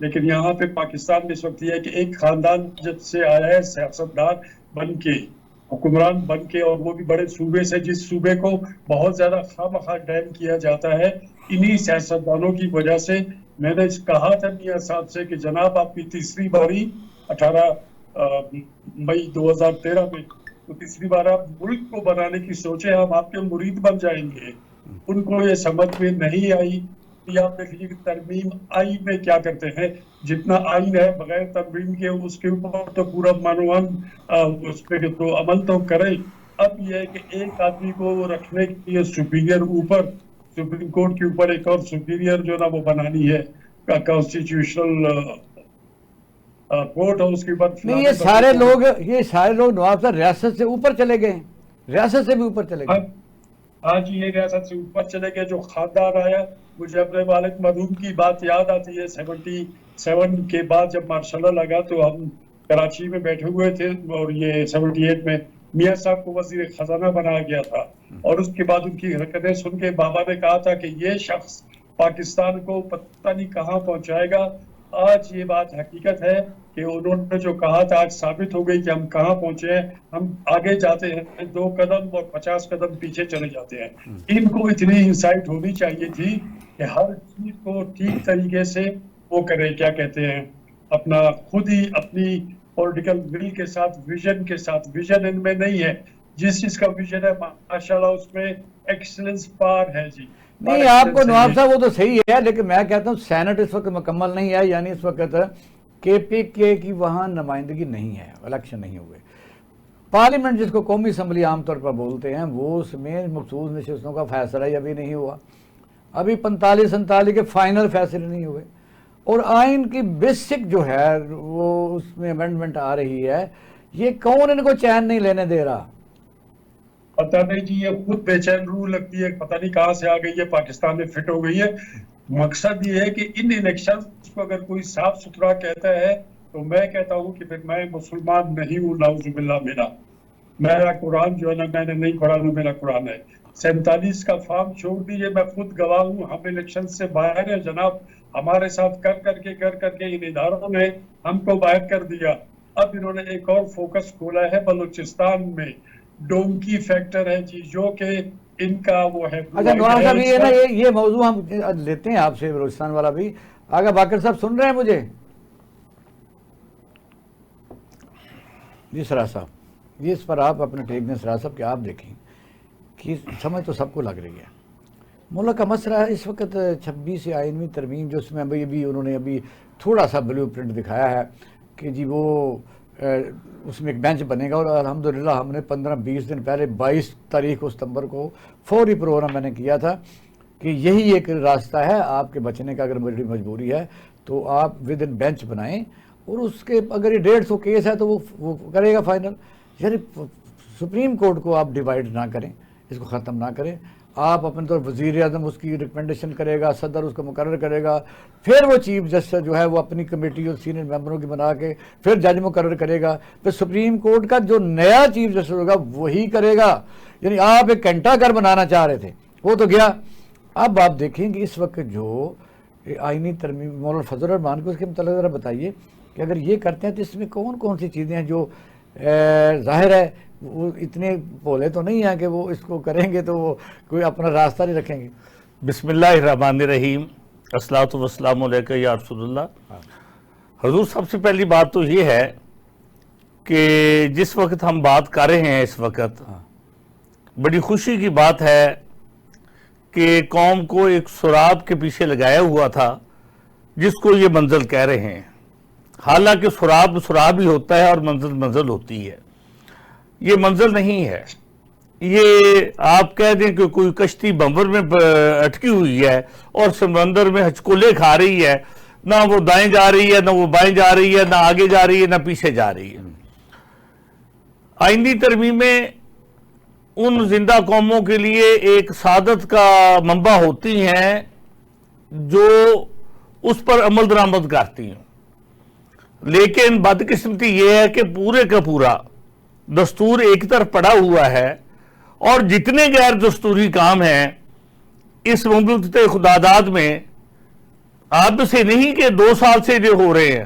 لیکن یہاں پہ پاکستان میں اس وقت یہ ہے کہ ایک خاندان جب سے آیا ہے سیاستدار بن کے، حکمران بن کے، اور وہ بھی بڑے صوبے سے، جس صوبے کو بہت زیادہ خواہ مخواہ ڈیم کیا جاتا ہے، انہی سیاستدانوں کی وجہ سے میں نے کہا تھا میاں صاحب سے کہ جناب آپ کی تیسری باری 18 مئی 2013 میں، تو تیسری بار آپ ملک کو بنانے کی سوچے، ہم آپ کے مرید بن جائیں گے۔ ان کو یہ سمجھ میں نہیں آئی۔ یا آپ دیکھ لیجیے کہ ترمیم آئین میں کیا کرتے ہیں، جتنا آئین ہے بغیر ترمیم کے اس کے اوپر تو پورا مانوان اس پہ تو عمل تو کرے۔ اب یہ ہے کہ ایک آدمی کو رکھنے کے لیے سپیریئر اوپر، سپریم کورٹ کے اوپر ایک اور سپیریئر جو نا وہ بنانی ہے کانسٹیٹیوشنل کورٹ، اور اس کے بعد نہیں یہ سارے لوگ نواب صاحب ریاست سے اوپر چلے گئے ہیں، ریاست سے بھی اوپر چلے گئے۔ آج یہ ریاست سے اوپر چلے گئے جو خاندان آیا۔ مجھے اپنے والد مرحوم کی بات یاد آتی ہے، 77 کے بعد جب مارشل لا لگا تو ہم کراچی میں بیٹھے ہوئے تھے، اور یہ 78 میں میاں صاحب کو وزیر خزانہ بنایا گیا تھا، اور اس کے بعد ان کی حرکتیں سن کے بابا نے کہا تھا کہ یہ شخص پاکستان کو پتہ نہیں کہاں پہنچائے گا۔ آج یہ بات حقیقت ہے کہ انہوں نے جو کہا تھا آج ثابت ہو گئی کہ ہم کہاں پہنچے ہیں۔ ہم آگے جاتے ہیں 2 قدم اور 50 قدم پیچھے چلے جاتے ہیں۔ ان کو اتنی انسائٹ ہونی چاہیے تھی کہ ہر چیز کو ٹھیک طریقے سے وہ کرے، کیا کہتے ہیں، اپنا خود ہی اپنی پولیٹیکل ول کے ساتھ، ویژن کے ساتھ۔ ویژن ان میں نہیں ہے، جس چیز کا ویژن ہے ماشاءاللہ اس میں ایکسلنس پار ہے جی۔ نہیں آپ کو نواب صاحب وہ تو صحیح ہے، لیکن میں کہتا ہوں سینٹ اس وقت مکمل نہیں ہے، یعنی اس وقت کے پی کے کی وہاں نمائندگی نہیں ہے، الیکشن نہیں ہوئے۔ پارلیمنٹ جس کو قومی اسمبلی عام طور پر بولتے ہیں، وہ اس میں مخصوص نشستوں کا فیصلہ ہی ابھی نہیں ہوا، ابھی 45-47 کے فائنل فیصلے نہیں ہوئے، اور آئین کی بیسک جو ہے وہ اس میں امینڈمنٹ آ رہی ہے، یہ کون ان کو چین نہیں لینے دے رہا؟ پتہ نہیں جی، یہ خود بے چین روح لگتی ہے، پتہ نہیں کہاں سے آ گئی ہے، پاکستان میں فٹ ہو گئی ہے۔ مقصد یہ ہے کہ ان الیکشنز کو اگر کوئی صاف ستھرا کہتا ہے تو میں کہتا ہوں کہ پھر میں مسلمان نہیں ہوں، نعوذ باللہ میرا قرآن جو ہے نا، میں نے نہیں پڑھا نا میرا قرآن ہے۔ 47 کا فارم چھوڑ دیجیے، میں خود گواہ ہوں، ہم الیکشن سے باہر ہیں جناب، ہمارے ساتھ کر کے ان اداروں نے ہم کو باہر کر دیا۔ اب انہوں نے ایک اور فوکس کھولا ہے بلوچستان میں، ڈونکی فیکٹر ہے جی، جو کہ ان کا وہ ہے۔ اچھا نواز صاحب یہ موضوع ہم لیتے ہیں آپ سے، بلوچستان والا بھی۔ آگا باقر صاحب سن رہے ہیں مجھے؟ جی سراج صاحب، یہ اس پر آپ اپنے ٹیک دیں سراج صاحب کہ آپ دیکھیں کہ سمجھ تو سب کو لگ رہی ہے۔ ملک کا مسئلہ ہے اس وقت 26 آئینوی ترمیم، جو اس میں ابھی انہوں نے ابھی تھوڑا سا بلیو پرنٹ دکھایا ہے کہ جی وہ اس میں ایک بینچ بنے گا، اور الحمدللہ ہم نے 15-20 دن پہلے 22 تاریخ ستمبر کو فوری پروگرام میں نے کیا تھا کہ یہی ایک راستہ ہے آپ کے بچنے کا، اگر بڑی مجبوری ہے تو آپ ود ان بینچ بنائیں، اور اس کے اگر یہ 150 کیس ہے تو وہ کرے گا فائنل۔ یعنی سپریم کورٹ کو آپ ڈیوائیڈ نہ کریں، اس کو ختم نہ کریں، آپ اپنے طور وزیر اعظم اس کی ریکمنڈیشن کرے گا، صدر اس کو مقرر کرے گا، پھر وہ چیف جسٹس جو ہے وہ اپنی کمیٹی اور سینئر ممبروں کی بنا کے پھر جج مقرر کرے گا، پھر سپریم کورٹ کا جو نیا چیف جسٹس ہوگا وہی کرے گا۔ یعنی آپ ایک گھنٹہ گھر بنانا چاہ رہے تھے، وہ تو گیا۔ اب آپ دیکھیں کہ اس وقت جو آئینی ترمیم، مولانا فضل الرحمان کو اس کے متعلق ذرا بتائیے کہ اگر یہ کرتے ہیں تو اس میں کون کون سی چیزیں ہیں جو ظاہر ہے وہ اتنے بولے تو نہیں ہیں کہ وہ اس کو کریں گے تو وہ کوئی اپنا راستہ نہیں رکھیں گے۔ بسم اللہ الرحمن الرحیم، الصلاۃ والسلام علیکہ یا رسول اللہ۔ حضور سب سے پہلی بات تو یہ ہے کہ جس وقت ہم بات کر رہے ہیں اس وقت بڑی خوشی کی بات ہے کہ قوم کو ایک سراب کے پیچھے لگایا ہوا تھا جس کو یہ منزل کہہ رہے ہیں، حالانکہ سراب سراب ہی ہوتا ہے اور منزل منزل ہوتی ہے۔ یہ منزل نہیں ہے، یہ آپ کہہ دیں کہ کوئی کشتی بمبر میں اٹکی ہوئی ہے اور سمندر میں ہچکولے کھا رہی ہے، نہ وہ دائیں جا رہی ہے، نہ وہ بائیں جا رہی ہے، نہ آگے جا رہی ہے، نہ پیچھے جا رہی ہے۔ آئینی ترمیمیں ان زندہ قوموں کے لیے ایک سعادت کا منبع ہوتی ہیں جو اس پر عمل درآمد کرتی ہیں، لیکن بدقسمتی یہ ہے کہ پورے کا پورا دستور ایک طرف پڑا ہوا ہے، اور جتنے غیر دستوری کام ہیں اس مملکت خداداد میں اب سے نہیں کہ 2 سال سے جو ہو رہے ہیں،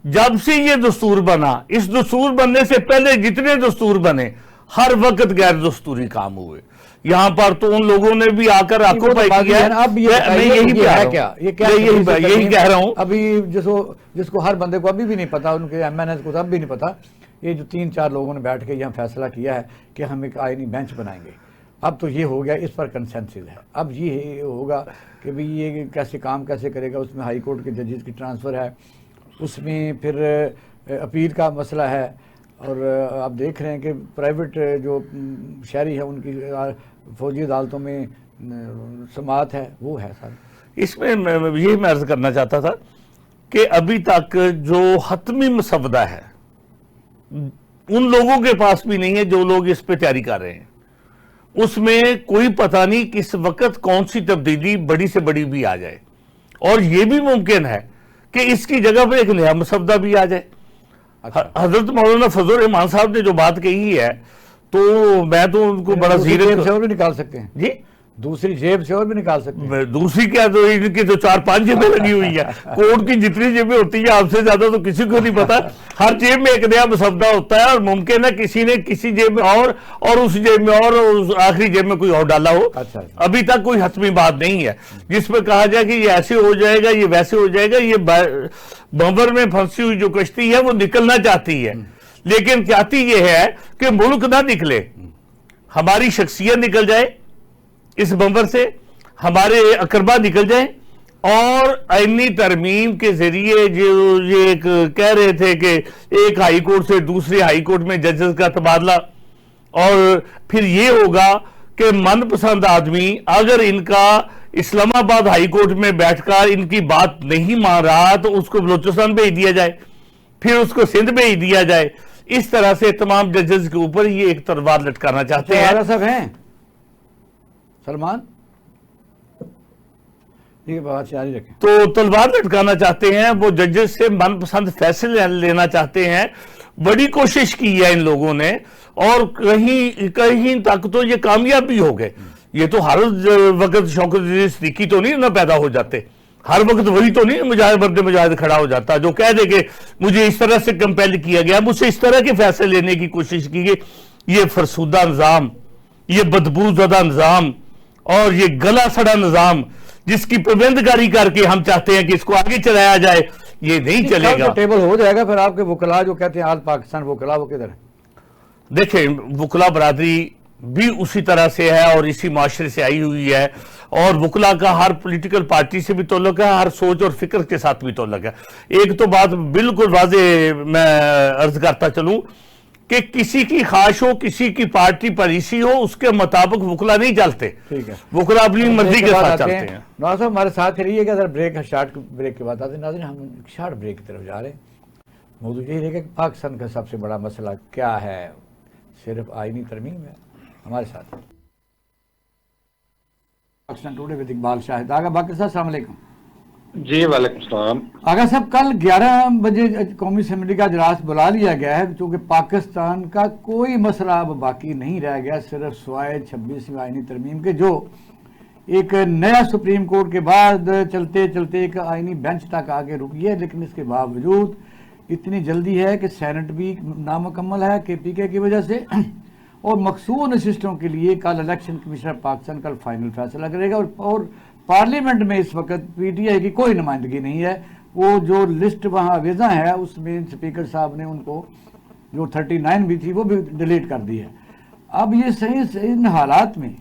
جب سے یہ دستور بنا، اس دستور بننے سے پہلے جتنے دستور بنے ہر وقت غیر دستوری کام ہوئے. یہاں پر تو ان لوگوں نے بھی آ کر آکوپائی کیا ہے. اب میں یہی کہہ رہا ہوں. ابھی جس کو ہر بندے کو ابھی بھی نہیں پتا، ان کے ایم این ایس کو اب بھی نہیں پتا، یہ جو 3-4 لوگوں نے بیٹھ کے یہاں فیصلہ کیا ہے کہ ہم ایک آئینی بینچ بنائیں گے، اب تو یہ ہو گیا، اس پر کنسنسس ہے. اب یہ ہوگا کہ بھئی یہ کیسے کام کیسے کرے گا. اس میں ہائی کورٹ کے ججز کی ٹرانسفر ہے، اس میں پھر اپیل کا مسئلہ ہے، اور آپ دیکھ رہے ہیں کہ پرائیویٹ جو شہری ہے ان کی فوجی عدالتوں میں سماعت ہے، وہ ہے سر. اس میں یہی میں عرض کرنا چاہتا تھا کہ ابھی تک جو حتمی مسودہ ہے ان لوگوں کے پاس بھی نہیں ہے جو لوگ اس پہ تیاری کر رہے ہیں. اس میں کوئی پتہ نہیں کس وقت کون سی تبدیلی بڑی سے بڑی بھی آ جائے، اور یہ بھی ممکن ہے کہ اس کی جگہ پہ ایک نیا مسودہ بھی آ جائے. حضرت مولانا فضل الرحمان صاحب نے جو بات کہی ہے تو میں تو ان کو بڑا جیب سے اور بھی نکال سکتے ہیں جی، دوسری جیب سے اور بھی نکال سکتے ہیں. دوسری کیا، تو ان کی تو 4-5 جیبیں لگی ہوئی ہیں. کوٹ کی جتنی جیبیں ہوتی ہیں آپ سے زیادہ تو کسی کو نہیں پتا. ہر جیب میں ایک نیا مسودہ ہوتا ہے، اور ممکن ہے کسی نے کسی جیب میں اور اس جیب میں اور اس آخری جیب میں کوئی اور ڈالا ہو. ابھی تک کوئی حتمی بات نہیں ہے جس پہ کہا جائے کہ یہ ایسے ہو جائے گا، یہ ویسے ہو جائے گا. یہ بمبر میں پھنسی ہوئی جو کشتی ہے وہ نکلنا چاہتی ہے، لیکن چاہتی یہ ہے کہ ملک نہ نکلے، ہماری شخصیت نکل جائے اس بمبر سے، ہمارے اقربا نکل جائیں. اور آئینی ترمیم کے ذریعے جو یہ کہہ رہے تھے کہ ایک ہائی کورٹ سے دوسری ہائی کورٹ میں ججز کا تبادلہ، اور پھر یہ ہوگا کہ من پسند آدمی اگر ان کا اسلام آباد ہائی کورٹ میں بیٹھ کر ان کی بات نہیں مان رہا تو اس کو بلوچستان بھیج دیا جائے، پھر اس کو سندھ بھیج دیا جائے. اس طرح سے تمام ججز کے اوپر یہ ایک تلوار لٹکانا چاہتے ہیں. صاحب ہیں سلمان، یہ بات جاری رکھیں. تو تلوار لٹکانا چاہتے ہیں، وہ ججز سے من پسند فیصلے لینا چاہتے ہیں. بڑی کوشش کی ہے ان لوگوں نے، اور کہیں تک تو یہ کامیاب بھی ہو گئے. یہ تو ہر وقت شوکت عزیز صدیقی تو نہیں نہ پیدا ہو جاتے، ہر وقت وہی تو نہیں مجاہد کھڑا ہو جاتا جو کہہ دے کہ مجھے اس طرح سے کمپیل کیا گیا، مجھ سے اس طرح کے فیصلے لینے کی کوشش کی گئی. یہ فرسودہ نظام، یہ بدبو زدہ نظام، اور یہ گلا سڑا نظام جس کی پابندگاری کر کے ہم چاہتے ہیں کہ اس کو آگے چلایا جائے، یہ نہیں چلے گا. ٹیبل ہو جائے گا. پھر آپ کے وکلا جو کہتے ہیں آل پاکستان وکلا، وہ کدھر ہے؟ دیکھیں، وکلا برادری بھی اسی طرح سے ہے اور اسی معاشرے سے آئی ہوئی ہے، اور وکلا کا ہر پولیٹیکل پارٹی سے بھی تعلق ہے، ہر سوچ اور فکر کے ساتھ بھی تعلق ہے. ایک تو بات بالکل واضح میں عرض کرتا چلوں کہ کسی کی خواہش ہو، کسی کی پارٹی پالیسی ہو، اس کے مطابق وکلا نہیں چلتے. وکلا اپنی مرضی کے ساتھ چلتے ہیں. نواز صاحب ہمارے ساتھ رہیے گا. اگر شارٹ بریک کے بعد آتے ہیں ناظرین، ہم شارٹ بریک کی طرف جا رہے ہیں. موضوع یہی رہے گا کہ پاکستان کا سب سے بڑا مسئلہ کیا ہے، صرف آئینی ترمیم ہے. ہمارے ساتھ پاکستان ٹوڈے ود اقبال شاہد. آغا باقر صاحب السلام علیکم. جی وعلیکم السلام. آغا صاحب، کل 11 بجے قومی اسمبلی کا اجلاس بلا لیا گیا ہے، چونکہ پاکستان کا کوئی مسئلہ اب باقی نہیں رہ گیا، صرف سوائے 26ویں آئینی ترمیم کے، جو ایک نیا سپریم کورٹ کے بعد چلتے چلتے ایک آئینی بینچ تک آگے رکی ہے. لیکن اس کے باوجود اتنی جلدی ہے کہ سینٹ بھی نامکمل ہے KPK کی وجہ سے، اور مخصوص نشستوں کے لیے کل الیکشن کمیشنر پاکستان کل فائنل فیصلہ کرے گا. اور پارلیمنٹ میں اس وقت PTI کی کوئی نمائندگی نہیں ہے. وہ جو لسٹ وہاں ویزا ہے اس میں اسپیکر صاحب نے ان کو جو 39 بھی تھی وہ بھی ڈیلیٹ کر دی ہے. اب یہ صحیح ان حالات میں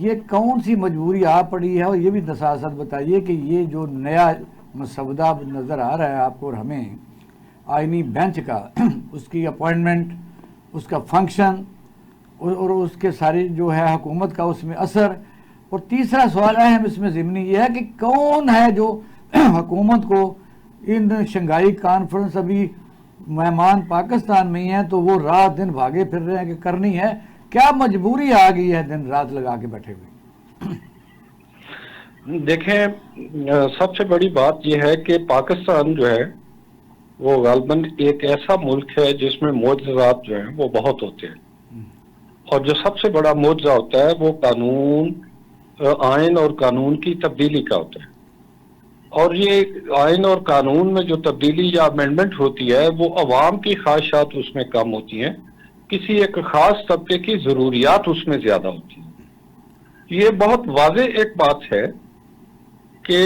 یہ کون سی مجبوری آ پڑی ہے، اور یہ بھی دساست بتائیے کہ یہ جو نیا مسودہ نظر آ رہا ہے آپ کو اور ہمیں آئینی بینچ کا، اس کی اپوائنٹمنٹ، اس کا فنکشن اور اس کے ساری جو ہے حکومت کا اس میں اثر. اور تیسرا سوال اہم اس میں ضمنی یہ ہے کہ کون ہے جو حکومت کو ان شنگھائی کانفرنس ابھی مہمان پاکستان میں ہی ہیں تو وہ رات دن بھاگے پھر رہے ہیں کہ کرنی ہے. کیا مجبوری آ گئی ہے دن رات لگا کے بیٹھے ہوئے؟ دیکھیں، سب سے بڑی بات یہ ہے کہ پاکستان جو ہے وہ غالباً ایک ایسا ملک ہے جس میں معجزات جو ہیں وہ بہت ہوتے ہیں، اور جو سب سے بڑا معجزہ ہوتا ہے وہ قانون، آئین اور قانون کی تبدیلی کا ہوتا ہے. اور یہ آئین اور قانون میں جو تبدیلی یا امینڈمنٹ ہوتی ہے وہ عوام کی خواہشات اس میں کم ہوتی ہیں، کسی ایک خاص طبقے کی ضروریات اس میں زیادہ ہوتی ہیں۔ یہ بہت واضح ایک بات ہے کہ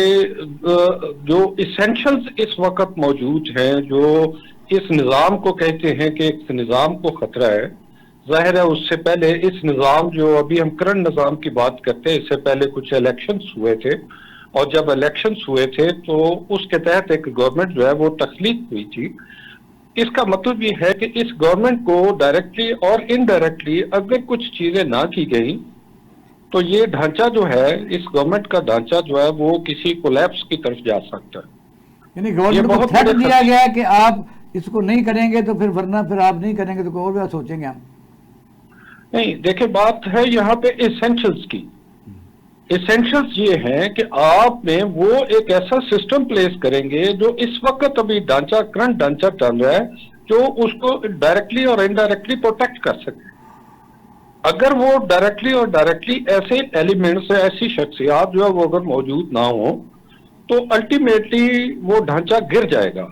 جو ایسینشلز اس وقت موجود ہیں، جو اس نظام کو کہتے ہیں کہ اس نظام کو خطرہ ہے، ظاہر ہے اس سے پہلے اس نظام جو ابھی ہم کرنٹ نظام کی بات کرتے ہیں، اس سے پہلے کچھ الیکشنز ہوئے تھے، اور جب الیکشنز ہوئے تھے تو اس کے تحت ایک گورنمنٹ جو ہے وہ تخلیق ہوئی تھی۔ اس کا مطلب یہ ہے کہ اس گورنمنٹ کو ڈائریکٹلی اور انڈائریکٹلی اگر کچھ چیزیں نہ کی گئیں تو یہ ڈھانچہ جو ہے، اس گورنمنٹ کا ڈھانچہ جو ہے وہ کسی کولیپس کی طرف جا سکتا ہے۔ یعنی گورنمنٹ کو تھریٹ دیا گیا ہے کہ آپ اس کو نہیں کریں گے تو پھر ورنہ پھر آپ نہیں کریں گے تو کوئی اور بھی سوچیں گے ہم۔ نہیں، دیکھیں بات ہے یہاں پہ ایسینشلز کی۔ ایسینشلز یہ ہیں کہ آپ نے وہ ایک ایسا سسٹم پلیس کریں گے جو اس وقت ابھی ڈھانچہ کرنٹ ڈھانچہ چل رہا ہے، جو اس کو ڈائریکٹلی اور انڈائریکٹلی پروٹیکٹ کر سکے۔ اگر وہ ڈائریکٹلی اور ڈائریکٹلی ایسے ایلیمنٹس، ایسی شخصیات جو ہے وہ اگر موجود نہ ہوں تو الٹیمیٹلی وہ ڈھانچہ گر جائے گا،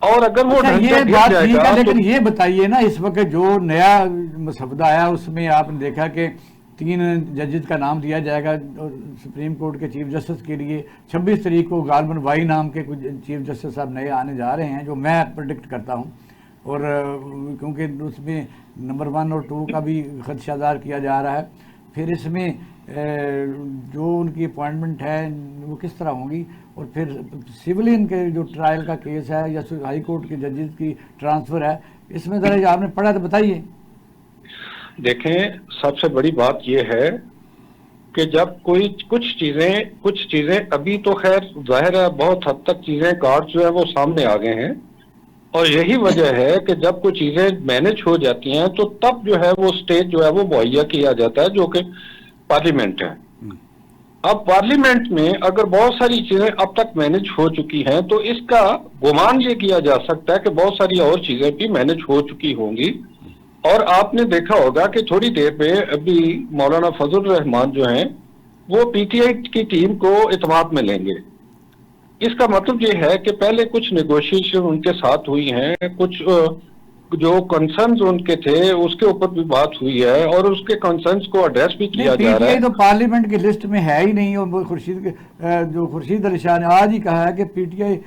اور اگر وہ ڈھانچہ یہ گر بات جائے ٹھیک گا ہے، لیکن تو یہ بتائیے نا اس وقت جو نیا مسودہ آیا اس میں آپ نے دیکھا کہ 3 ججز کا نام دیا جائے گا سپریم کورٹ کے چیف جسٹس کے لیے۔ 26 تاریخ کو غالباً وائی نام کے کچھ چیف جسٹس صاحب نئے آنے جا رہے ہیں، جو میں پریڈکٹ کرتا ہوں، اور کیونکہ اس میں نمبر 1 اور 2 کا بھی خدشہ ظاہر کیا جا رہا ہے۔ پھر اس میں جو ان کی اپوائنٹمنٹ ہے وہ کس طرح ہوں گی، اور پھر سولین کے جو ٹرائل کا کیس ہے یا ہائی کورٹ کے ججز کی ٹرانسفر ہے، اس میں ذرا آپ نے پڑھا تو بتائیے۔ دیکھیں، سب سے بڑی بات یہ ہے کہ جب کوئی کچھ چیزیں ابھی تو خیر ظاہر ہے بہت حد تک چیزیں کارڈ جو ہے وہ سامنے آ گئے ہیں، اور یہی وجہ ہے کہ جب کوئی چیزیں مینج ہو جاتی ہیں تو تب جو ہے وہ سٹیج جو ہے وہ مہیا کیا جاتا ہے، جو کہ پارلیمنٹ ہے۔ اب پارلیمنٹ میں اگر بہت ساری چیزیں اب تک مینج ہو چکی ہیں تو اس کا گمان یہ کیا جا سکتا ہے کہ بہت ساری اور چیزیں بھی مینج ہو چکی ہوں گی، اور آپ نے دیکھا ہوگا کہ تھوڑی دیر میں ابھی مولانا فضل الرحمان جو ہیں وہ پی ٹی آئی کی ٹیم کو اعتماد میں لیں گے۔ اس کا مطلب یہ ہے کہ پہلے کچھ نیگوشیشن ان کے ساتھ ہوئی ہیں، کچھ جو کنسرنز ان کے تھے اس کے اوپر بھی بات ہوئی ہے، اور اس کے کنسرنز کو ایڈریس بھی کیا پی جا ٹی رہا آئی ہے۔ تو پارلیمنٹ کی لسٹ میں ہے ہی نہیں، اور وہ خورشید علی شاہ نے آج ہی کہا ہے کہ پی ٹی آئی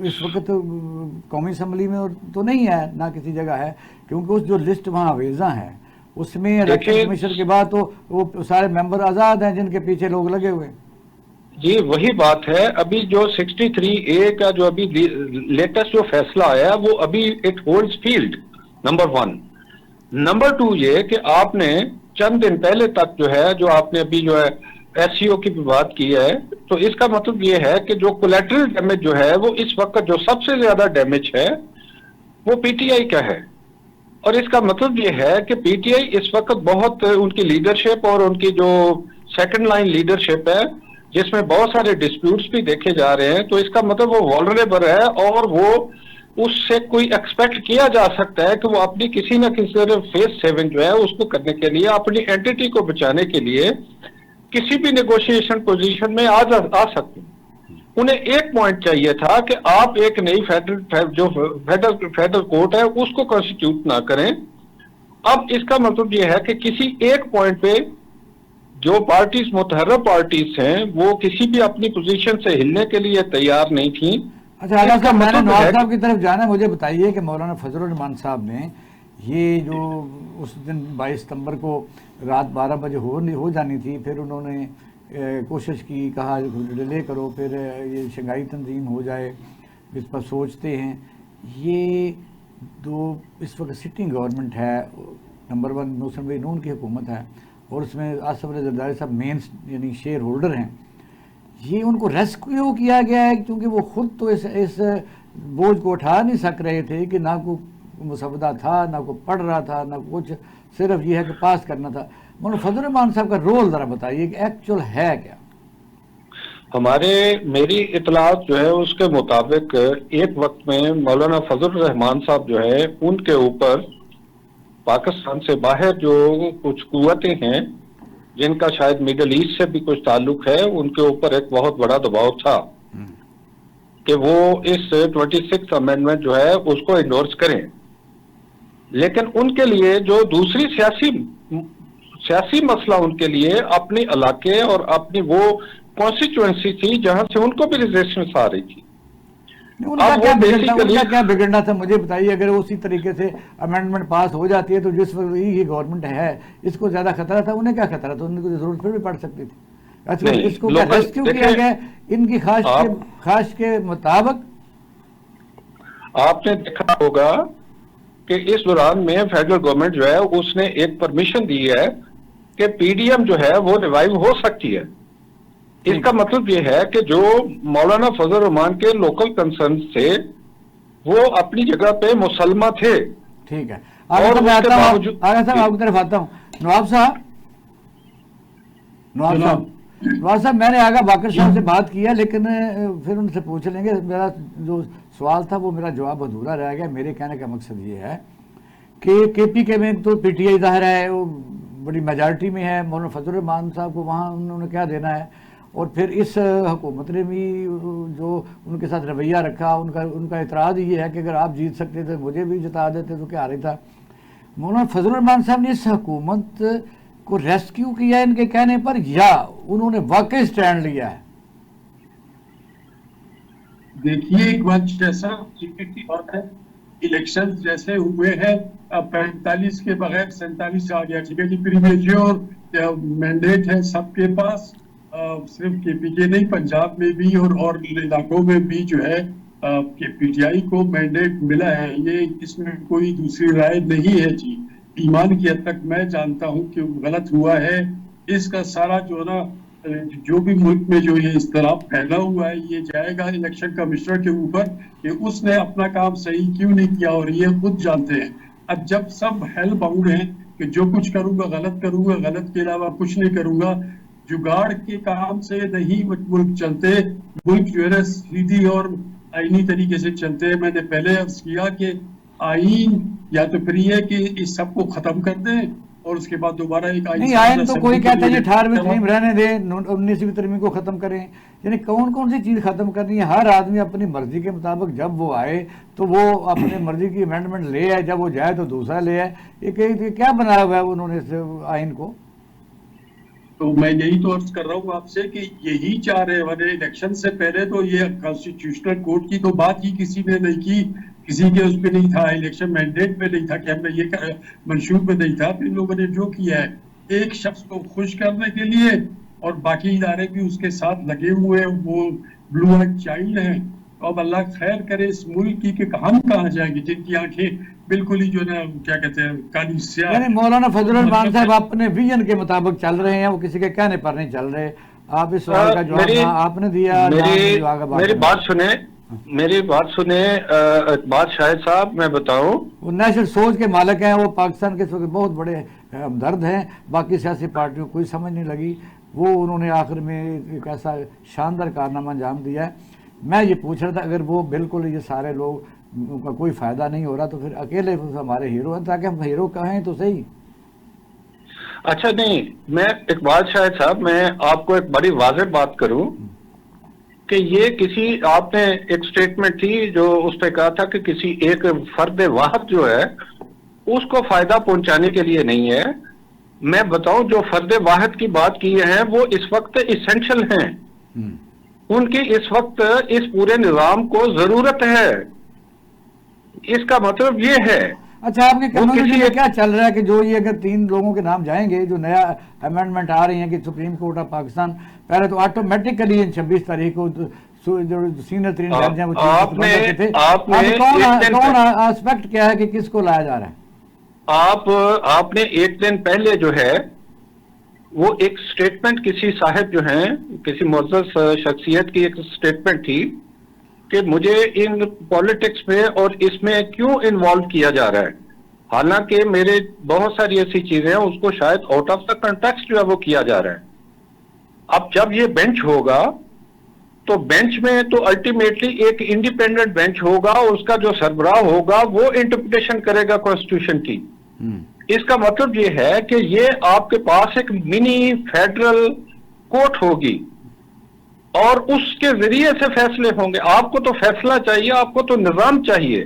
اس وقت قومی اسمبلی میں تو نہیں ہے، نہ کسی جگہ ہے، کیونکہ اس جو لسٹ وہاں آویزاں ہے اس میں الیکشن کمیشن کے بعد تو وہ سارے ممبر آزاد ہیں جن کے پیچھے لوگ لگے ہوئے۔ جی وہی بات ہے، ابھی جو 63A کا جو ابھی لیٹسٹ جو فیصلہ آیا ہے وہ ابھی it holds field, number 1۔ Number 2 یہ کہ آپ نے چند دن پہلے تک جو ہے، جو آپ نے ابھی جو ہے ایس سی او کی بھی بات کی ہے، تو اس کا مطلب یہ ہے کہ جو کولیٹرل ڈیمیج جو ہے وہ اس وقت جو سب سے زیادہ ڈیمیج ہے وہ پی ٹی آئی کا ہے، اور اس کا مطلب یہ ہے کہ پی ٹی آئی اس وقت بہت ان کی لیڈرشپ اور ان کی جو سیکنڈ لائن لیڈرشپ ہے جس میں بہت سارے ڈسپیوٹس بھی دیکھے جا رہے ہیں، تو اس کا مطلب وہ والنریبل ہے، اور وہ اس سے کوئی ایکسپیکٹ کیا جا سکتا ہے کہ وہ اپنی کسی نہ کسی طرح فیس سیونگ جو ہے اس کو کرنے کے لیے، اپنی اینٹیٹی کو بچانے کے لیے کسی بھی نیگوشیشن پوزیشن میں آ سکتے ہیں۔ انہیں ایک پوائنٹ چاہیے تھا کہ آپ ایک نئی فیڈرل کورٹ ہے اس کو کانسٹیٹیوٹ نہ کریں۔ اب اس کا مطلب یہ ہے کہ کسی ایک پوائنٹ پہ جو پارٹیز متحرک پارٹیز ہیں وہ کسی بھی اپنی پوزیشن سے ہلنے کے لیے تیار نہیں تھیں۔ اچھا اعلیٰ صاحب، میں نے نواز صاحب کی طرف جانا ہے، مجھے بتائیے کہ مولانا فضل الرحمان صاحب نے یہ جو اس دن 22 ستمبر کو رات 12 بجے ہو جانی تھی، پھر انہوں نے کوشش کی، کہا ڈیلے کرو، پھر یہ شنگھائی تنظیم ہو جائے، اس پر سوچتے ہیں۔ یہ دو اس وقت سٹنگ گورنمنٹ ہے، نمبر 1 مسلم نون کی حکومت ہے، اور اس میں آصف علی زرداری صاحب مین یعنی شیئر ہولڈر ہیں۔ یہ ان کو ریسکیو کیا گیا ہے کیونکہ وہ خود تو اس بوجھ کو اٹھا نہیں سک رہے تھے کہ نہ کوئی مسودہ تھا، نہ کوئی پڑھ رہا تھا، نہ کچھ، صرف یہ ہے کہ پاس کرنا تھا۔ مولانا فضل الرحمان صاحب کا رول ذرا بتائیے کہ ایکچوئل ہے کیا؟ میری اطلاعات جو ہے اس کے مطابق ایک وقت میں مولانا فضل الرحمان صاحب جو ہے ان کے اوپر پاکستان سے باہر جو کچھ قوتیں ہیں جن کا شاید میڈل ایسٹ سے بھی کچھ تعلق ہے، ان کے اوپر ایک بہت بڑا دباؤ تھا، کہ وہ اس 26 امینڈمنٹ جو ہے اس کو انڈورس کریں، لیکن ان کے لیے جو دوسری سیاسی مسئلہ ان کے لیے اپنے علاقے اور اپنی وہ کانسٹیچوئنسی تھی جہاں سے ان کو بھی ریزسٹنس آ رہی تھی. ان کا کیا بگڑنا تھا مجھے بتائیے. اگر اسی طریقے سے امینڈمنٹ پاس ہو جاتی ہے تو جس وقت یہ گورنمنٹ ہے اس کو زیادہ خطرہ تھا، انہیں کیا خطرہ تھا؟ ان کو ضرورت پھر بھی پڑ سکتی تھی. اچھا اس کو ریسکیو کیا گیا ان کی خواہش کے مطابق. آپ نے دیکھا ہوگا کہ اس دوران میں فیڈرل گورنمنٹ جو ہے اس نے ایک پرمیشن دی ہے کہ پی ڈی ایم جو ہے وہ ریوائیو ہو سکتی ہے. اس کا مطلب یہ ہے کہ جو مولانا فضل الرحمان کے لوکل کنسرن تھے وہ اپنی جگہ پہ مسلمہ تھے. ٹھیک ہے، آگے صاحب آپ کی طرف آتا ہوں. نواب صاحب میں نے آگا باقر صاحب سے بات کیا، لیکن پھر ان سے پوچھ لیں گے. میرا جو سوال تھا وہ میرا جواب ادھورا رہ گیا. میرے کہنے کا مقصد یہ ہے کہ کے پی کے میں تو پی ٹی آئی ظاہر ہے وہ بڑی میجارٹی میں ہے، مولانا فضل الرحمان صاحب کو وہاں انہوں نے کیا دینا ہے، اور پھر اس حکومت نے بھی جو ان کے ساتھ رویہ رکھا ان کا اعتراض یہ ہے کہ اگر آپ جیت سکتے تھے مجھے بھی جتا دیتے تو کیا رہی تھا. مولانا فضل الرحمان صاحب نے اس حکومت کو ریسکیو کیا ان کے کہنے پر یا انہوں نے واقعی سٹینڈ لیا ہے؟ دیکھیے ایک بات جیسا کی بات ہے، الیکشن جیسے ہوئے ہیں 45 کے بغیر 47 آ گیا. ٹھیک ہے جی، پریمیچور مینڈیٹ ہے سب کے پاس، صرف کے پی کے نہیں پنجاب میں بھی اور علاقوں میں بھی جو ہے کہ پی ٹی آئی کو مینڈیٹ ملا ہے. یہ اس میں کوئی دوسری رائے نہیں ہے جی. ایمان کی حد تک میں جانتا ہوں کہ غلط ہوا ہے. اس کا سارا جو نا جو بھی ملک میں جو یہ اضطراب پھیلا ہوا ہے یہ جائے گا الیکشن کمشنر کے اوپر کہ اس نے اپنا کام صحیح کیوں نہیں کیا، اور یہ خود جانتے ہیں. اب جب سب ہیل باؤنڈ ہیں کہ جو کچھ کروں گا غلط کے علاوہ کچھ نہیں کروں گا، جگاڑ کے کام سے نہیں ملک چلتے. ملک جو ہے سیدھی اور آئینی طریقے سے چلتے ہیں. میں نے پہلے عرض کیا کہ آئین یا تو پھر یہ کہ اس سب کو ختم کر دیں اور اس کے بعد دوبارہ ایک آئین تو کوئی کہتا ہے یہ 18ویں ترمیم رہنے دیں، 19ویں ترمیم کو ختم کریں. یعنی کون سی چیز ختم کرنی ہے؟ ہر آدمی اپنی مرضی کے مطابق جب وہ آئے تو وہ اپنے مرضی کی امینڈمنٹ لے آئے، جب وہ جائے تو دوسرا لے آئے. یہ کیا بنایا ہوا ہے انہوں نے اس آئین کو؟ تو میں یہی تو عرض کر رہا ہوں آپ سے کہ یہی چاہ رہے والے الیکشن سے پہلے تو یہ کانسٹیٹیوشنل کورٹ کی تو بات ہی کسی نے نہیں کی، کسی کے اس پہ نہیں تھا، الیکشن مینڈیٹ پہ نہیں تھا کہ ہم نے یہ منشور پہ نہیں تھا. پھر لوگوں نے جو کیا ہے ایک شخص کو خوش کرنے کے لیے، اور باقی ادارے بھی اس کے ساتھ لگے ہوئے ہیں، وہ بلو آئڈ چائلڈ ہیں. اب اللہ خیر کرے اس ملک کی کہ ہم کہاں جائیں گے جن کی آنکھیں بالکل ہی جو ہے نا کیا کہتے ہیں کالی سیاہ. یعنی مولانا فضل الرحمان صاحب اپنے ویژن کے مطابق چل رہے ہیں، وہ کسی کے کہنے پر نہیں چل رہے. آپ اس سوال کا جواب آپ نے دیا. میری بات سنیں اقبال شاہد صاحب، میں بتاؤں وہ نیشنل سوچ کے مالک ہیں، وہ پاکستان کے بہت بڑے ہمدرد ہیں. باقی سیاسی پارٹیوں کو کوئی سمجھ نہیں لگی. وہ انہوں نے آخر میں ایک ایسا شاندار کارنامہ انجام دیا ہے. میں یہ پوچھ رہا تھا اگر وہ بالکل یہ سارے لوگ کا کوئی فائدہ نہیں ہو رہا تو پھر اکیلے ہمارے ہیرو ہیں، تاکہ ہم ہیرو کہیں تو صحیح. اچھا نہیں، میں اقبال شاہد صاحب میں آپ کو ایک بڑی واضح بات کروں کہ یہ کسی آپ نے ایک سٹیٹمنٹ تھی جو اس پہ کہا تھا کہ کسی ایک فرد واحد جو ہے اس کو فائدہ پہنچانے کے لیے نہیں ہے. میں بتاؤں جو فرد واحد کی بات کی ہے وہ اس وقت اسینشل ہیں، ان کی اس وقت اس پورے نظام کو ضرورت ہے. اس کا مطلب یہ ہے. اچھا آپ کے کنوینشن میں کیا چل رہا ہے کہ جو یہ اگر 3 لوگوں کے نام جائیں گے جو نیا امینڈمنٹ آ رہی ہیں کہ سپریم کورٹ آف پاکستان پہلے تو آٹومیٹکلی 26 تاریخ کو جو سینئر ترین جج ہیں وہ چیف تھے، کون آسپیکٹ کیا ہے کہ کس کو لایا جا رہا ہے؟ آپ نے ایک دن پہلے جو ہے وہ ایک سٹیٹمنٹ کسی صاحب جو ہیں کسی معزز شخصیت کی ایک سٹیٹمنٹ تھی کہ مجھے ان پولیٹکس میں اور اس میں کیوں انوالو کیا جا رہا ہے، حالانکہ میرے بہت ساری ایسی چیزیں ہیں اس کو شاید آؤٹ آف دا کنٹیکسٹ جو ہے وہ کیا جا رہا ہے. اب جب یہ بینچ ہوگا تو بینچ میں تو الٹیمیٹلی ایک انڈیپینڈنٹ بینچ ہوگا اور اس کا جو سربراہ ہوگا وہ انٹرپریٹیشن کرے گا کانسٹیٹیوشن کی. اس کا مطلب یہ ہے کہ یہ آپ کے پاس ایک منی فیڈرل کورٹ ہوگی اور اس کے ذریعے سے فیصلے ہوں گے. آپ کو تو فیصلہ چاہیے, آپ کو تو نظام چاہیے.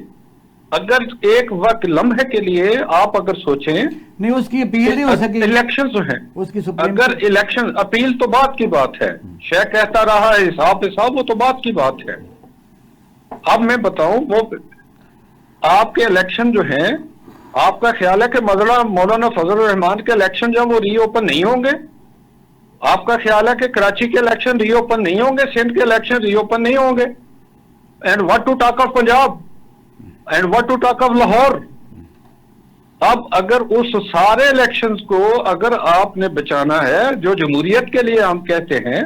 اگر ایک وقت لمحے کے لیے آپ اگر سوچیں نہیں اس کی اپیل نہیں ہو سکی, الیکشن جو ہیں, اس کی سپریم اگر الیکشن اپیل تو بات کی بات ہے, شیخ کہتا رہا ہے حساب وہ تو بات کی بات ہے. اب میں بتاؤں, وہ آپ کے الیکشن جو ہیں, آپ کا خیال ہے کہ مولانا فضل الرحمان کے الیکشن جو وہ ری اوپن نہیں ہوں گے؟ آپ کا خیال ہے کہ کراچی کے الیکشن ری اوپن نہیں ہوں گے, سندھ کے الیکشن ری اوپن نہیں ہوں گے؟ And what to talk of Punjab, and what to talk of Lahore. اب اگر اس سارے الیکشنز کو اگر آپ نے بچانا ہے, جو جمہوریت کے لیے ہم کہتے ہیں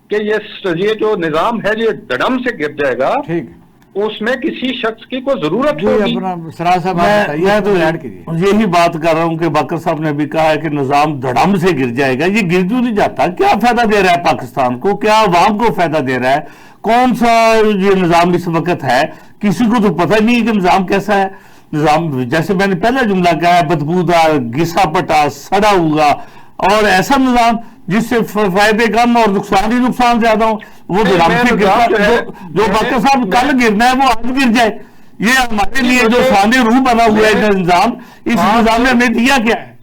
کہ یہ جو نظام ہے یہ دڑم سے گر جائے گا, ٹھیک, اس میں کسی شخص کی کوئی ضرورت جی ہوگی. اپنا سراج صاحب میں تو ایڈ کیجیے. یہی بات کر رہا ہوں کہ باقر صاحب نے بھی کہا ہے کہ نظام دھڑم سے گر جائے گا. یہ گر کیوں نہیں جاتا؟ کیا فائدہ دے رہا ہے پاکستان کو, کیا عوام کو فائدہ دے رہا ہے؟ کون سا یہ نظام اس وقت ہے؟ کسی کو تو پتہ نہیں کہ نظام کیسا ہے. نظام جیسے میں نے پہلا جملہ کہا ہے, بدبودار, گھسا پٹا, سڑا ہوا, اور ایسا نظام جس سے فائدے کم اور نقصان ہی نقصان زیادہ ہو, وہ دھڑم سے گرتا ہے. جو باقر صاحب کل گرنا ہے وہ آج گر جائے. یہ ہمارے لیے جو شان روح بنا ہوا ہے نظام, اس نظام نے ہمیں دیا کیا ہے؟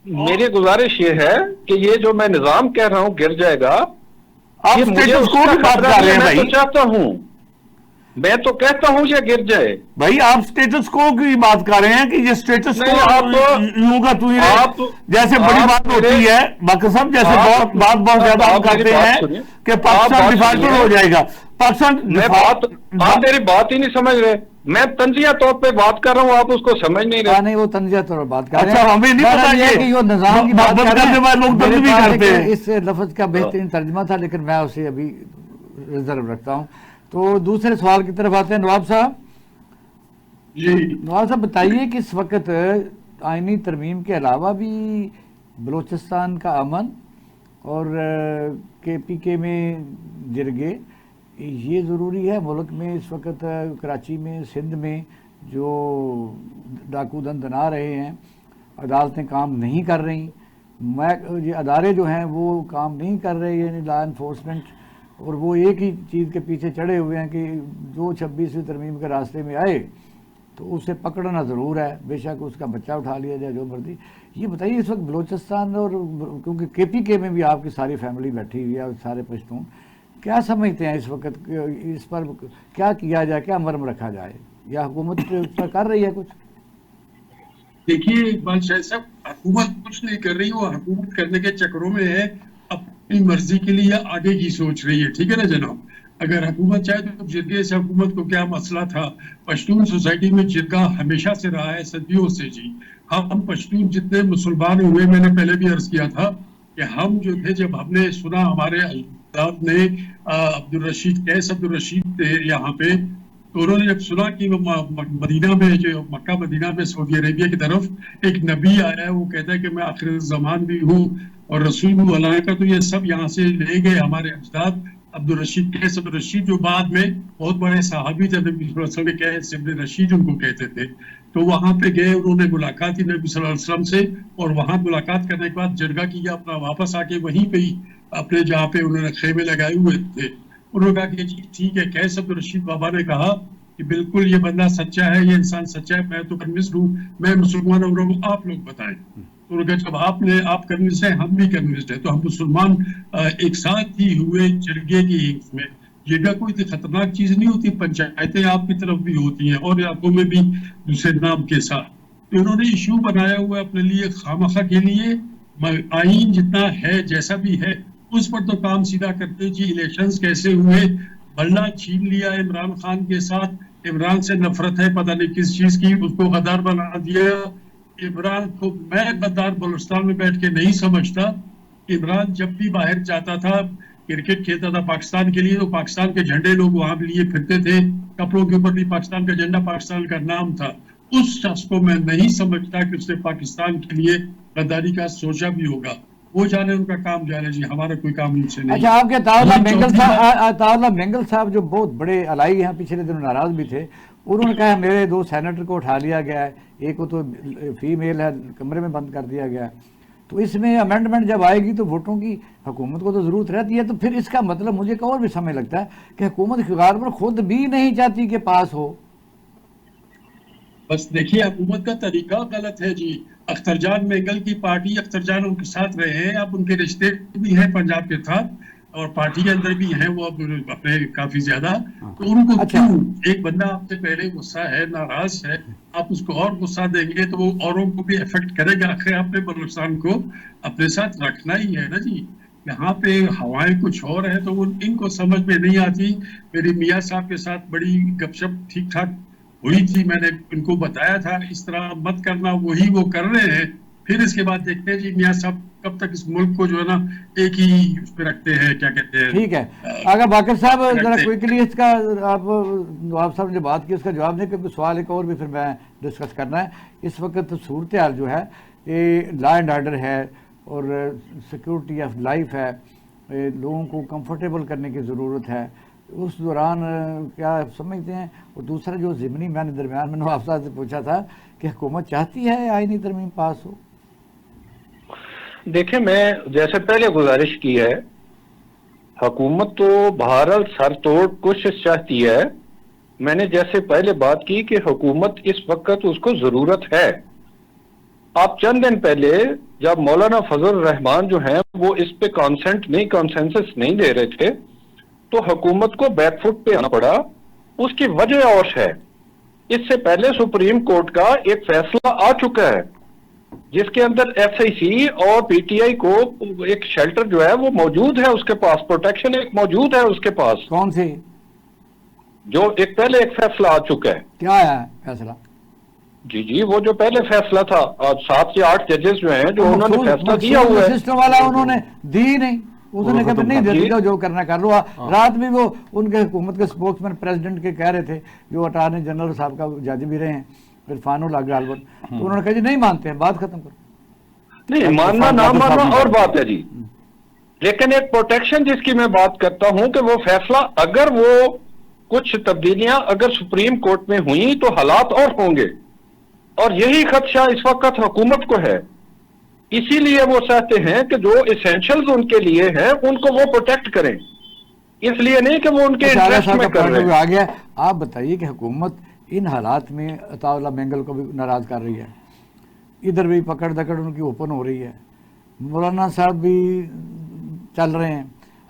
میری گزارش یہ ہے کہ یہ جو میں نظام کہہ رہا ہوں گر جائے گا, آپ اسٹیٹس کو بھی بات کر رہے ہیں میں بھائی. تو چاہتا ہوں, میں تو کہتا ہوں یہ گر جائے. بھائی آپ اسٹیٹس کو کی بات کر رہے ہیں کہ یہ اسٹیٹس کو یوں کا تو جیسے بڑی بات ہوتی ہے باقر صاحب, جیسے بہت زیادہ ہم کرتے ہیں کہ پاکستان ڈیفالٹر ہو جائے گا. پاکستان آپ میری بات ہی نہیں سمجھ رہے. میں تنزیہ طور پہ بات کر رہا ہوں, آپ اس کو سمجھ نہیں رہے. نہیں وہ تنزیہ طور پر بات کر رہے ہیں. اچھا ہمیں نہیں پتا یہ نظام کی بات کر رہے ہیں, لوگ تنزیہ بھی کرتے ہیں. اس لفظ کا بہترین ترجمہ تھا, لیکن میں اسے ابھی ریزرو رکھتا ہوں. تو دوسرے سوال کی طرف آتے ہیں. نواب صاحب, جی نواب صاحب بتائیے کہ اس وقت آئینی ترمیم کے علاوہ بھی بلوچستان کا امن اور کے پی کے میں جرگے, یہ ضروری ہے ملک میں اس وقت. کراچی میں, سندھ میں جو ڈاکو دن دنا رہے ہیں, عدالتیں کام نہیں کر رہی, یہ ادارے جو ہیں وہ کام نہیں کر رہے, یعنی لا انفورسمنٹ, اور وہ ایک ہی چیز کے پیچھے چڑھے ہوئے ہیں کہ جو 26ویں ترمیم کے راستے میں آئے تو اسے پکڑنا ضرور ہے, بے شک اس کا بچہ اٹھا لیا جائے جو مرضی. یہ بتائیے اس وقت بلوچستان, اور کیونکہ کے پی کے میں بھی آپ کی ساری فیملی بیٹھی ہوئی ہے اور سارے پشتون, کیا سمجھتے ہیں اس وقت اس پر کیا کیا جائے, کیا مرم رکھا جائے, یا حکومت اس پر کر رہی ہے کچھ؟ دیکھیے اقبال شاہ صاحب, حکومت کچھ نہیں کر رہی, وہ حکومت کرنے کے چکروں میں ہے, اپنی مرضی کے لیے آگے کی سوچ رہی ہے. ٹھیک ہے نا جناب, اگر حکومت چاہے تو جرگے سے حکومت کو کیا مسئلہ تھا؟ پشتون سوسائٹی میں جرگہ ہمیشہ سے رہا ہے, صدیوں سے. جی ہم پشتون جتنے مسلمان ہوئے, میں نے پہلے بھی عرض کیا تھا کہ ہم جو تھے, جب ہم نے سنا ہمارے اجداد نے, قیس عبدالرشید تھے یہاں پہ, تو انہوں نے جب سنا کہ مدینہ میں, جو مکہ مدینہ میں سعودی عربیہ کی طرف ایک نبی آیا ہے, وہ کہتا ہے کہ میں آخر الزمان بھی ہوں اور رسول ہوں اللہ کا, تو یہ سب یہاں سے لے گئے ہمارے اجداد. عبدالرشید, قیس عبدالرشید, جو بعد میں بہت بڑے صحابی تھے, نبی صلی اللہ علیہ وسلم کے قیس ابن رشید ان کو کہتے تھے, تو وہاں پہ گئے, انہوں نے ملاقات کی نبی صلی اللہ علیہ وسلم سے, اور وہاں ملاقات کرنے کے بعد جرگہ کیا اپنا, واپس آ کے وہیں پہ ہی اپنے جہاں پہ انہوں نے خیمے لگائے ہوئے تھے. انہوں نے کہا کہ جی ٹھیک ہے. قیس عبدالرشید بابا نے کہا کہ بالکل یہ بندہ سچا ہے, یہ انسان سچا ہے, میں تو کنوینسڈ ہوں, میں مسلمان ہوں, آپ لوگ بتائیں. تو انہوں نے کہا جب آپ کنوینسڈ ہیں, ہم بھی کنوینسڈ ہیں, تو ہم مسلمان ایک ساتھ ہی ہوئے جرگے کی میں. جرگہ کوئی خطرناک چیز نہیں ہوتی, پنچایتیں آپ کی طرف بھی ہوتی ہیں اور علاقوں میں بھی دوسرے نام کے ساتھ. تو انہوں نے ایشو بنایا ہوا اپنے لیے خامخواہ کے لیے, آئین جتنا ہے جیسا بھی ہے اس پر تو کام سیدھا کرتے. جی الیکشنز کیسے ہوئے, بلہ چھین لیا عمران خان کے ساتھ, عمران سے نفرت ہے پتہ نہیں کس چیز کی, اس کو غدار بنا دیا. عمران کو میں غدار بلوچستان میں بیٹھ کے نہیں سمجھتا. عمران جب بھی باہر جاتا تھا, کرکٹ کھیلتا تھا پاکستان کے لیے, تو پاکستان کے جھنڈے لوگ وہاں بھی لیے پھرتے تھے, کپڑوں کے اوپر بھی پاکستان کا جھنڈا, پاکستان کا نام تھا. اس شخص کو میں نہیں سمجھتا کہ اس نے پاکستان کے لیے غداری کا سوچا بھی ہوگا. وہ جانے, ان کا کام جانے, جی ہمارا کوئی کام ان سے نہیں. اچھا, آپ کے طاہر مینگل صاحب جو بہت بڑے الائی ہیں, پچھلے دنوں ناراض بھی تھے, انہوں نے کہا میرے 2 سینیٹر کو اٹھا لیا گیا ہے, ایک کو تو فی میل ہے, کمرے میں بند کر دیا گیا ہے. تو اس میں امینڈمنٹ جب آئے گی تو ووٹوں کی حکومت کو تو ضرورت رہتی ہے. تو پھر اس کا مطلب مجھے ایک اور بھی سمجھ لگتا ہے کہ حکومت غالباً خود بھی نہیں چاہتی کہ پاس ہو. بس دیکھیے حکومت کا طریقہ غلط ہے جی. اختر جان مینگل کی پارٹی اختر جان ان کے ساتھ رہے ہیں, اب ان کے رشتے بھی ہیں پنجاب کے ساتھ اور پارٹی کے اندر بھی ہیں وہ اب اپنے کافی زیادہ. تو ان کو اچھا. کیوں, ایک بندہ آپ سے پہلے غصہ ہے, ناراض ہے, آپ اس کو اور غصہ دیں گے تو وہ اوروں کو بھی افیکٹ کرے گا. آخر آپ نے بلوچستان کو اپنے ساتھ رکھنا ہی ہے نا جی. یہاں پہ ہوائیں کچھ اور ہیں تو ان کو سمجھ میں نہیں آتی. میری میاں صاحب کے ساتھ بڑی گپ شپ ٹھیک ٹھاک ہوئی تھی, میں نے ان کو بتایا تھا اس طرح مت کرنا, وہی وہ کر رہے ہیں. پھر اس کے بعد دیکھتے ہیں جی میاں صاحب کب تک اس ملک کو جو ہے نا ایک ہی اس پہ رکھتے ہیں, کیا کہتے ہیں. ٹھیک ہے. اگر باقر صاحب ذرا کوئکلی اس کا آپ صاحب نے بات کی اس کا جواب دیں, کیونکہ سوال ایک اور بھی پھر میں ڈسکس کرنا ہے. اس وقت صورتحال جو ہے یہ لا اینڈ آرڈر ہے اور سیکورٹی آف لائف ہے, لوگوں کو کمفرٹیبل کرنے کی ضرورت ہے. اس دوران کیا سمجھتے ہیں. اور دوسرا جو ضمنی میں نے درمیان میں نواب صاحب سے پوچھا تھا کہ حکومت چاہتی ہے آئینی ترمیم پاس ہو. دیکھیں میں جیسے پہلے گزارش کی ہے, حکومت تو بہرحال سر توڑ کوشش چاہتی ہے. میں نے جیسے پہلے بات کی کہ حکومت اس وقت اس کو ضرورت ہے. آپ چند دن پہلے جب مولانا فضل الرحمان جو ہیں وہ اس پہ کانسنسس نہیں دے رہے تھے تو حکومت کو بیک فٹ پہ آنا پڑا. اس کی وجہ اور ہے, اس سے پہلے سپریم کورٹ کا ایک فیصلہ آ چکا ہے جس کے اندر ایس آئی سی اور پی ٹی آئی کو ایک شیلٹر جو ہے وہ موجود ہے, اس کے پاس پروٹیکشن ایک موجود ہے اس کے پاس. کون سی؟ جو ایک پہلے ایک فیصلہ آ چکا ہے. کیا ہے فیصلہ؟ جی وہ جو پہلے فیصلہ تھا, 7 یا 8 ججز جو ہیں جو انہوں نے فیصلہ دیا ہوا ہے, سسٹم والا انہوں نے دی نہیں, انہوں نے کہا نہیں دیتے جو کرنا کر لو. رات بھی وہ ان کے حکومت کے سپوکس مین پریزیڈنٹ کے کہہ رہے تھے جو اٹارنی جنرل صاحب کا جج بھی رہے ہیں عرفان اللہ غالباً, تو انہوں نے کہا جی نہیں مانتے ہیں, بات ختم کرو. نہیں ماننا نہ ماننا اور بات ہے جی, لیکن ایک پروٹیکشن جس کی میں بات کرتا ہوں کہ وہ فیصلہ اگر وہ کچھ تبدیلیاں اگر سپریم کورٹ میں ہوئیں تو حالات اور ہوں گے, اور یہی خدشہ اس وقت حکومت کو ہے. اسی لیے وہ چاہتے ہیں کہ جو ایسینشلز ان کے لیے ہیں ان کو وہ پروٹیکٹ کریں, اس لیے نہیں کہ وہ ان کے انٹرسٹ میں کر رہے ہیں. آ گیا. آپ بتائیے کہ حکومت ان حالات میں عطا اللہ مینگل کو بھی ناراض کر رہی ہے, ادھر بھی پکڑ دکڑ ان کی اوپن ہو رہی ہے, مولانا صاحب بھی چل رہے ہیں,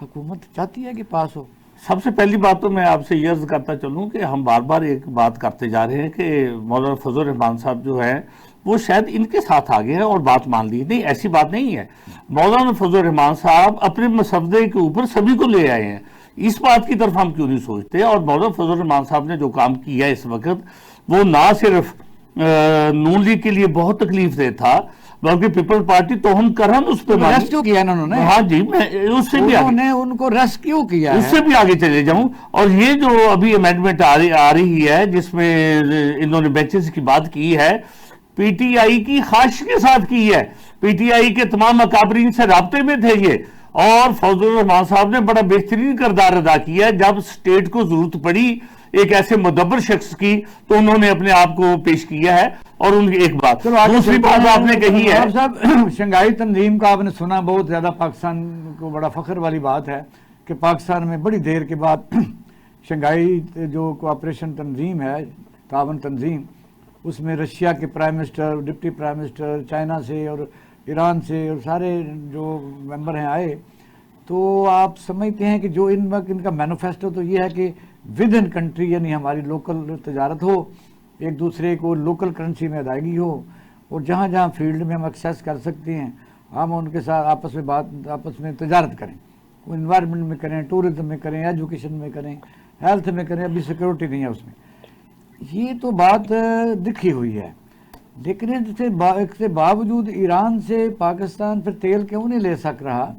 حکومت چاہتی ہے کہ پاس ہو. سب سے پہلی بات تو میں آپ سے یہ عرض کرتا چلوں کہ ہم بار بار ایک بات کرتے جا رہے ہیں کہ مولانا فضل الرحمان صاحب جو ہیں وہ شاید ان کے ساتھ آگے ہیں اور بات مان لی. نہیں, ایسی بات نہیں ہے. مولانا فضل الرحمان صاحب اپنے مسودے کے اوپر سبھی کو لے آئے ہیں, اس بات کی طرف ہم کیوں نہیں سوچتے. اور مولانا فضل الرحمان صاحب نے جو کام کیا ہے اس وقت وہ نہ صرف نون لیگ کے لیے بہت تکلیف دہ تھا بلکہ پیپل پارٹی توہم کرن اس پہ ریسکیو کیا انہوں نے. ہاں جی, میں اس سے بھی ان کو ریسکیو کیا, اس سے بھی آگے چلے جاؤں. اور یہ جو ابھی امینڈمنٹ آ رہی ہے جس میں انہوں نے بینچز کی بات کی ہے, پی ٹی آئی کی خواہش کے ساتھ کی ہے. پی ٹی آئی کے تمام اکابرین سے رابطے میں تھے یہ, اور فضل الرحمان صاحب نے بڑا بہترین کردار ادا کیا. جب اسٹیٹ کو ضرورت پڑی ایک ایسے مدبر شخص کی تو انہوں نے اپنے آپ کو پیش کیا ہے. اور ان کی ایک بات دوسری بات آپ نے کہی ہے صاحب, شنگھائی تنظیم کا آپ نے سنا, بہت زیادہ پاکستان کو بڑا فخر والی بات ہے کہ پاکستان میں بڑی دیر کے بعد شنگھائی جو کوآپریشن تنظیم ہے, تعاون تنظیم, اس میں رشیا کے prime minister, deputy prime minister, China سے اور ایران سے اور سارے جو ممبر ہیں آئے. تو آپ سمجھتے ہیں کہ جو ان کا مینیفیسٹو تو یہ ہے کہ ود ان کنٹری یعنی ہماری لوکل تجارت ہو, ایک دوسرے کو لوکل کرنسی میں ادائیگی ہو, اور جہاں جہاں فیلڈ میں ہم ایکسیس کر سکتے ہیں ہم ان کے ساتھ آپس میں تجارت کریں, انوائرمنٹ میں کریں, ٹورزم میں کریں, ایجوکیشن میں کریں, ہیلتھ میں کریں. ابھی سیکورٹی نہیں ہے اس میں. یہ تو بات دکھی ہوئی ہے, لیکن اس سے باوجود ایران سے پاکستان پھر تیل کیوں نہیں لے سک رہا؟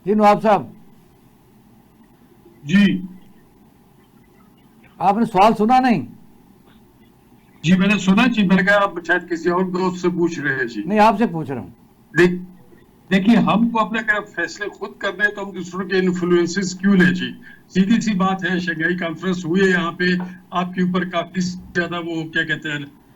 جی نواب صاحب. جی آپ نے سوال سنا نہیں؟ جی میں نے سنا جی, میں نے کہا آپ شاید کسی اور دوست سے پوچھ رہے ہیں. جی نہیں, آپ سے پوچھ رہا ہوں. دیکھیے ہم کو اپنے فیصلے خود کرنے ہیں تو ہم دوسروں کے انفلوئنسز کیوں لیں جی. سیدھی سی بات ہے, شنگھائی کانفرنس ہوئی ہے یہاں پہ, آپ کے اوپر کافی زیادہ وہ کیا کہتے ہیں